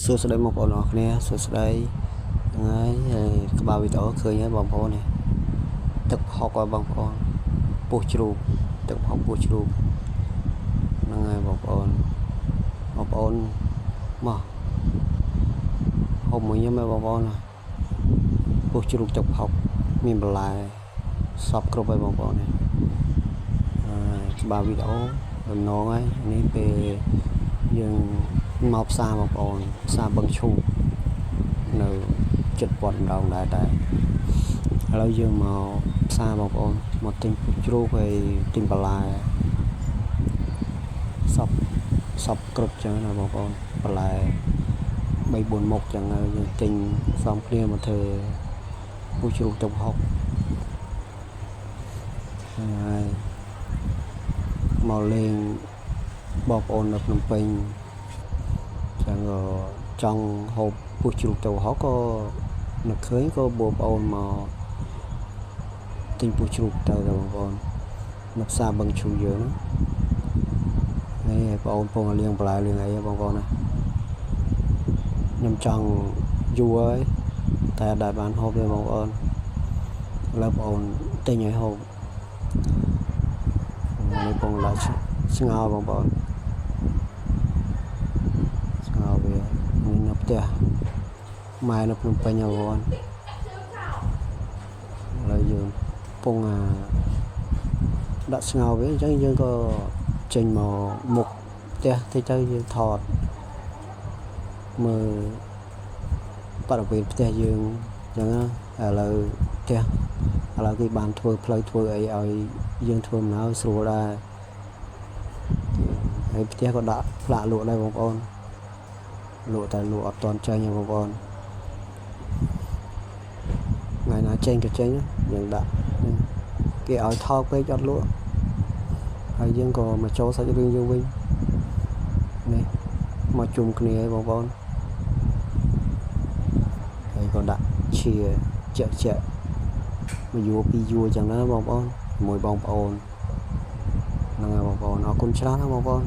សួស្តីបងប្អូនអរគ្នាសួស្តីហ្នឹងហើយក្បាលវីដេអូឃើញហើយបងប្អូននេះទឹកផុកឲ្យបងប្អូនពោះជ្រូកទឹកផុកពោះជ្រូកហ្នឹងហើយបងប្អូនមកហូបមួយញ៉ាំហើយបងប្អូនពោះជ្រូកទឹកផុកមានបន្លែសពគ្រប់ហើយបងប្អូននេះក្បាលវីដេអូដំណងហើយនេះពេលយើងមកផ្សារបងប្អូនផ្សារបឹងឈូកនៅចិត្តពាត់ម្ដងដែរតែឥឡូវយើងមកផ្សារបងប្អូនមកទិញជ្រូកហើយទិញបន្លែសពគ្រប់ចឹងណាបងប្អូនបន្លែ3-4មុខចឹងហើយយើងទិញផ្សំគ្នាមកធ្វើពោះជ្រូកទឹកហុកហើយមកលេងបងប្អូននៅភ្នំពេញចឹងចង់ហូបពោះជ្រូកទៅហុកក៏នឹកឃើញក៏បងប្អូនមកទិញពោះជ្រូកទៅបងប្អូននៅផ្សារបឹងឈូយើងនេះបងប្អូនពងលៀងបន្លែលៀងអីបងប្អូនណាខ្ញុំចង់យូរហើយតែដែលបានហូបទេបងប្អូនឥឡូវបងប្អូនទិញឲ្យហូបនេះពងឡាច់ស្ងោរបងប្អូនវានៅផ្ទះម៉ែនៅភ្នំពេញបងប្អូនឥឡូវយើងពងដាក់ស្ងោរវាអញ្ចឹងយើងក៏ចេញមកមុខផ្ទះតិចទៅយើងថតមើលបរិវេណផ្ទះយើងអញ្ចឹងឥឡូវផ្ទះឥឡូវគេបានធ្វើផ្លូវធ្វើអីឲ្យយើងធ្វើមិនឲ្យស្រួលដែរហើយផ្ទះក៏ដាក់ផ្លាកលក់ដែរបងប្អូនលក់តែលក់អត់ទាន់ចេញទេបងប្អូនថ្ងៃណាចេញក៏ចេញយើងដាក់គេឲ្យថោកពេកអត់លក់ហើយយើងក៏មកចូលសាច់រឿងយើងវិញនេះមកជុំគ្នាហើយបងប្អូនហើយក៏ដាក់ឈាជាក់មួយយួរពីរយួរចឹងណាបងប្អូនជាមួយបងប្អូនហ្នឹងហើយបងប្អូនអរគុណច្រើនណាបងប្អូន